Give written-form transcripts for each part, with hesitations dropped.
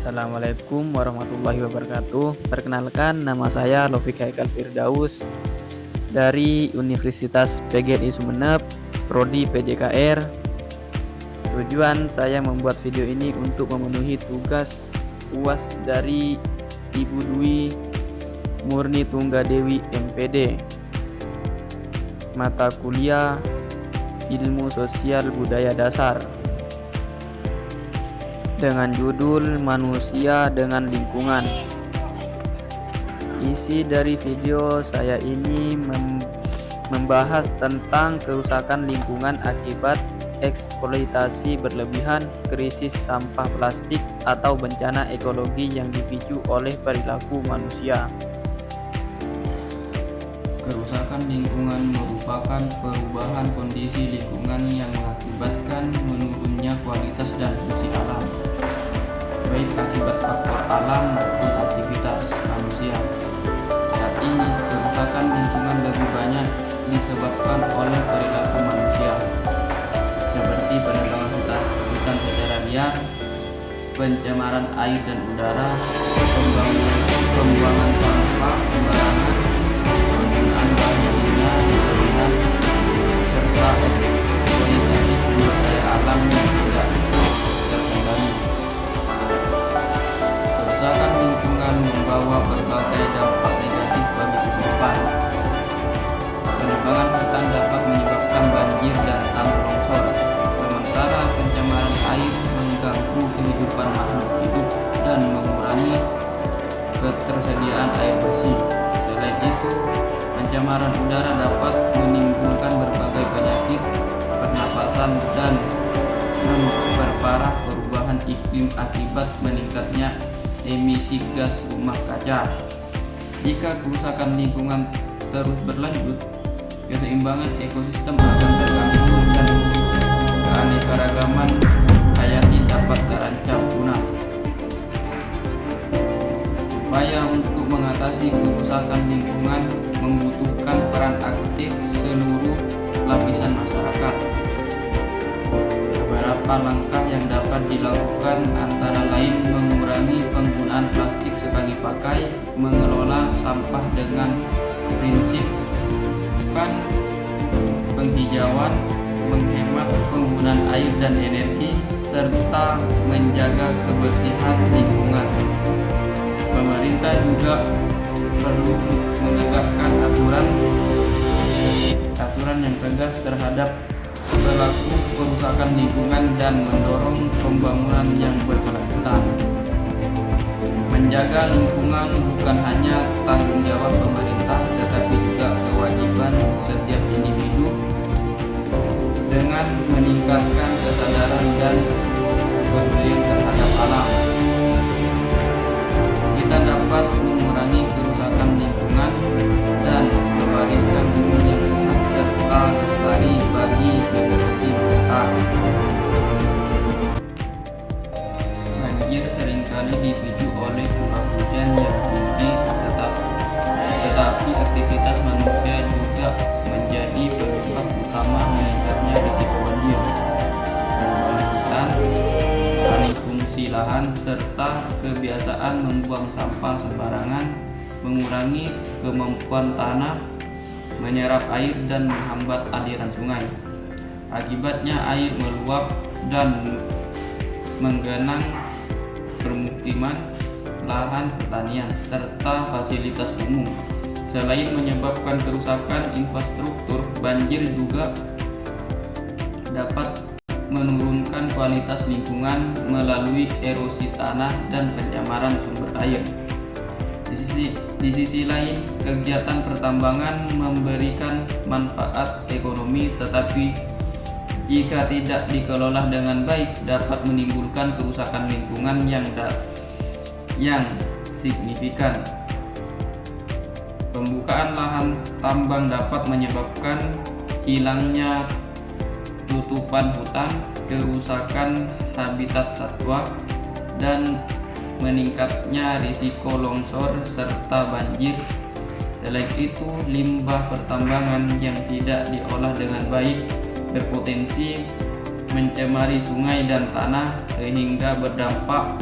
Assalamualaikum warahmatullahi wabarakatuh. Perkenalkan, nama saya Lofik Haikal Firdaus dari Universitas PGRI Sumeneb, Prodi PJKR. Tujuan saya membuat video ini untuk memenuhi tugas UAS dari Ibu Dwi Murni Tunggadewi MPD. Mata kuliah Ilmu Sosial Budaya Dasar dengan judul Manusia dengan Lingkungan. Isi dari video saya ini membahas tentang kerusakan lingkungan akibat eksploitasi berlebihan, krisis sampah plastik, atau bencana ekologi yang dipicu oleh perilaku manusia. Kerusakan lingkungan merupakan perubahan kondisi lingkungan yang mengakibatkan menurunnya kualitas dan fungsi alam, baik akibat faktor alam maupun aktivitas manusia. Saat ini, kerusakan lingkungan lebih banyak disebabkan oleh perilaku manusia, seperti penebangan hutan secara liar, pencemaran air dan udara, pembuangan sampah sembarangan, penggunaan bahan kimia berlebihan, serta eksploitasi sumber daya alam yang tidak terkendali. Kerusakan lingkungan membawa berbagai dampak negatif bagi kehidupan. Penebangan hutan dapat menyebabkan banjir dan tanah longsor, sementara pencemaran air mengganggu kehidupan makhluk hidup dan mengurangi ketersediaan air bersih. Selain itu, pencemaran udara dapat menimbulkan berbagai penyakit pernapasan dan memperparah perubahan iklim akibat meningkatnya emisi gas rumah kaca. Jika kerusakan lingkungan terus berlanjut, keseimbangan ekosistem akan terganggu dan keanekaragaman hayati dapat terancam punah. Upaya untuk mengatasi kerusakan lingkungan membutuhkan peran aktif seluruh lapisan masyarakat. Beberapa langkah yang dapat dilakukan antara lain mengurangi penggunaan plastik sekali pakai, mengelola sampah dengan prinsip penghijauan, menghemat penggunaan air dan energi, serta menjaga kebersihan lingkungan. Pemerintah juga perlu menegakkan aturan yang tegas terhadap pelaku kerusakan lingkungan dan mendorong pembangunan yang berkelanjutan. Menjaga lingkungan bukan hanya tanggung jawab pemerintah, tetapi juga kewajiban setiap individu. Dengan meningkatkan kesadaran dan kepedulian terhadap alam, kita dapat mengurangi kerusakan lingkungan dan mewariskan bumi yang sehat serta lestari bagi generasi mendatang. Banjir seringkali dipicu oleh curah hujan yang tinggi, tetapi aktivitas manusia juga menjadi penyebab utama meningkatnya risiko banjir. Penebangan hutan, alih fungsi lahan, serta kebiasaan membuang sampah sembarangan mengurangi kemampuan tanah menyerap air dan menghambat aliran sungai. Akibatnya air meluap dan menggenang permukiman, lahan pertanian, serta fasilitas umum. Selain menyebabkan kerusakan infrastruktur, banjir juga dapat menurunkan kualitas lingkungan melalui erosi tanah dan pencemaran sumber air. Di sisi lain, kegiatan pertambangan memberikan manfaat ekonomi, tetapi jika tidak dikelola dengan baik dapat menimbulkan kerusakan lingkungan yang signifikan. Pembukaan lahan tambang dapat menyebabkan hilangnya tutupan hutan, kerusakan habitat satwa, dan meningkatnya risiko longsor serta banjir. Selain itu, limbah pertambangan yang tidak diolah dengan baik berpotensi mencemari sungai dan tanah sehingga berdampak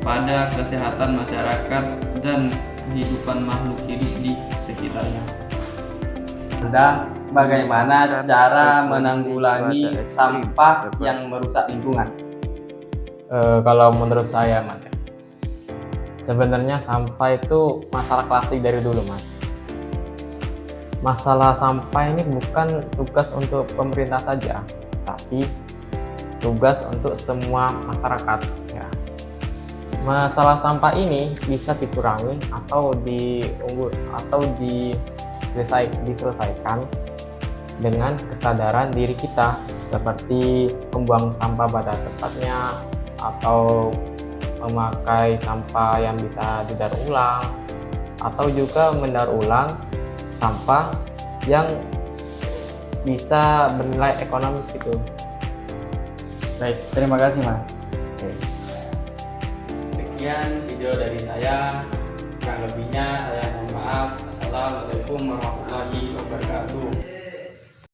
pada kesehatan masyarakat dan kehidupan makhluk hidup di sekitarnya. Anda bagaimana cara menanggulangi sampah yang merusak lingkungan? Kalau menurut saya, Mas, sebenarnya sampah itu masalah klasik dari dulu, Mas. Masalah sampah ini bukan tugas untuk pemerintah saja, tapi tugas untuk semua masyarakat. Ya. Masalah sampah ini bisa dikurangi atau diselesaikan dengan kesadaran diri kita, seperti membuang sampah pada tempatnya atau memakai sampah yang bisa didaur ulang, atau juga mendaur ulang sampah yang bisa bernilai ekonomis gitu. Baik, terima kasih Mas. Sekian video dari saya, kurang lebihnya saya mohon maaf. Assalamualaikum warahmatullahi wabarakatuh.